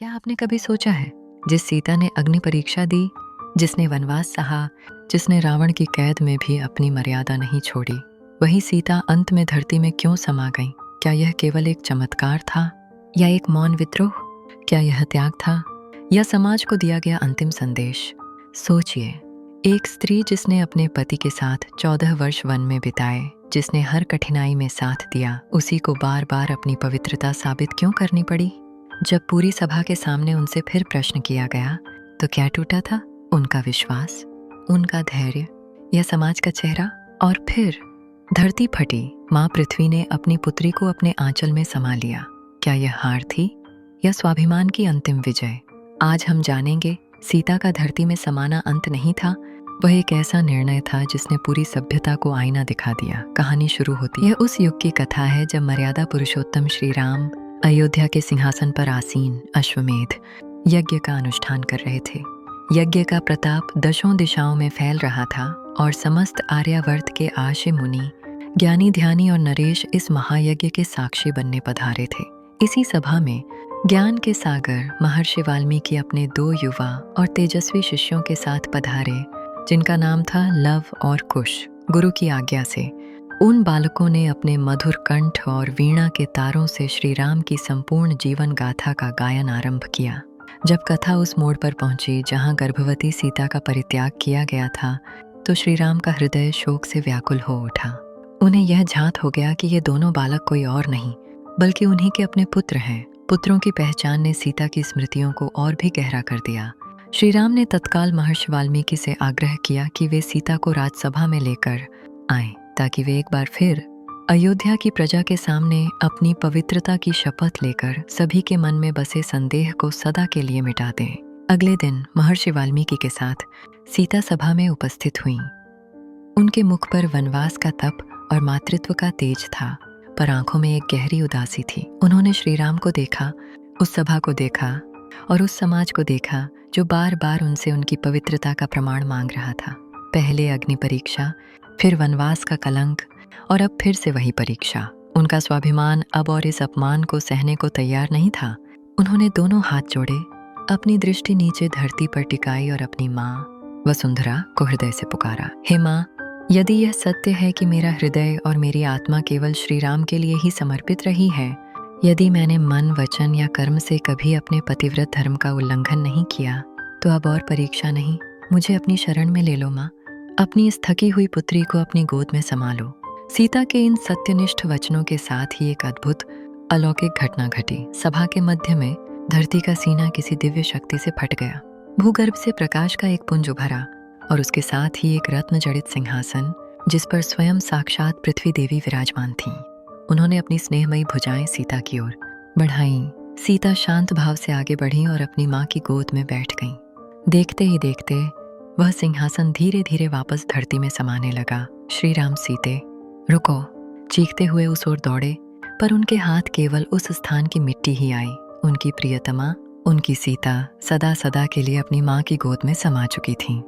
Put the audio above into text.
क्या आपने कभी सोचा है, जिस सीता ने अग्नि परीक्षा दी, जिसने वनवास सहा, जिसने रावण की कैद में भी अपनी मर्यादा नहीं छोड़ी, वही सीता अंत में धरती में क्यों समा गई? क्या यह केवल एक चमत्कार था या एक मौन विद्रोह? क्या यह त्याग था या समाज को दिया गया अंतिम संदेश? सोचिए, एक स्त्री जिसने अपने पति के साथ 14 वर्ष वन में बिताए, जिसने हर कठिनाई में साथ दिया, उसी को बार बार अपनी पवित्रता साबित क्यों करनी पड़ी? जब पूरी सभा के सामने उनसे फिर प्रश्न किया गया, तो क्या टूटा था? उनका विश्वास, उनका धैर्य या समाज का चेहरा? और फिर धरती फटी, माँ पृथ्वी ने अपनी पुत्री को अपने आंचल में समा लिया। क्या यह हार थी या स्वाभिमान की अंतिम विजय? आज हम जानेंगे, सीता का धरती में समाना अंत नहीं था, वह एक ऐसा निर्णय था जिसने पूरी सभ्यता को आईना दिखा दिया। कहानी शुरू होती है उस युग की कथा है जब मर्यादा पुरुषोत्तम श्री राम अयोध्या के सिंहासन पर आसीन अश्वमेध यज्ञ का अनुष्ठान कर रहे थे। यज्ञ का प्रताप दशों दिशाओं में फैल रहा था और समस्त आर्यावर्त के आशे मुनि, ज्ञानी ध्यानी और नरेश इस महायज्ञ के साक्षी बनने पधारे थे। इसी सभा में ज्ञान के सागर महर्षि वाल्मीकि अपने 2 युवा और तेजस्वी शिष्यों के साथ पधारे, जिनका नाम था लव और कुश। गुरु की आज्ञा से उन बालकों ने अपने मधुर कंठ और वीणा के तारों से श्री राम की संपूर्ण जीवन गाथा का गायन आरंभ किया। जब कथा उस मोड़ पर पहुंची जहां गर्भवती सीता का परित्याग किया गया था, तो श्री राम का हृदय शोक से व्याकुल हो उठा। उन्हें यह झांत हो गया कि ये दोनों बालक कोई और नहीं, बल्कि उन्हीं के अपने पुत्र हैं। पुत्रों की पहचान ने सीता की स्मृतियों को और भी गहरा कर दिया। श्री राम ने तत्काल महर्षि वाल्मीकि से आग्रह किया कि वे सीता को राजसभा में लेकर आएं, ताकि वे एक बार फिर अयोध्या की प्रजा के सामने अपनी पवित्रता की शपथ लेकर सभी के मन में बसे संदेह को सदा के लिए मिटा दें। अगले दिन महर्षि वाल्मीकि के साथ सीता सभा में उपस्थित हुईं। उनके मुख पर वनवास का तप और मातृत्व का तेज था, पर आंखों में एक गहरी उदासी थी। उन्होंने श्री राम को देखा, उस सभा को देखा और उस समाज को देखा जो बार बार उनसे उनकी पवित्रता का प्रमाण मांग रहा था। पहले अग्नि परीक्षा, फिर वनवास का कलंक और अब फिर से वही परीक्षा। उनका स्वाभिमान अब और इस अपमान को सहने को तैयार नहीं था। उन्होंने दोनों हाथ जोड़े, अपनी दृष्टि नीचे धरती पर टिकाई और अपनी माँ वसुंधरा को हृदय से पुकारा। हे माँ, यदि यह सत्य है कि मेरा हृदय और मेरी आत्मा केवल श्री राम के लिए ही समर्पित रही है, यदि मैंने मन, वचन या कर्म से कभी अपने पतिव्रत धर्म का उल्लंघन नहीं किया, तो अब और परीक्षा नहीं, मुझे अपनी शरण में ले लो माँ। अपनी इस थकी हुई पुत्री को अपनी गोद में संभालो। सीता के इन सत्यनिष्ठ वचनों के साथ ही एक अद्भुत अलौकिक घटना घटी। सभा के मध्य में धरती का सीना किसी दिव्य शक्ति से फट गया। भूगर्भ से प्रकाश का एक पुंज उभरा और उसके साथ ही एक रत्न जड़ित सिंहासन, जिस पर स्वयं साक्षात पृथ्वी देवी विराजमान थीं। उन्होंने अपनी स्नेहमयी भुजाएं सीता की ओर बढ़ाईं। सीता शांत भाव से आगे बढ़ी और अपनी माँ की गोद में बैठ गईं। देखते ही देखते वह सिंहासन धीरे धीरे वापस धरती में समाने लगा। श्री राम, सीते रुको, चीखते हुए उस ओर दौड़े, पर उनके हाथ केवल उस स्थान की मिट्टी ही आई। उनकी प्रियतमा, उनकी सीता सदा सदा के लिए अपनी माँ की गोद में समा चुकी थीं।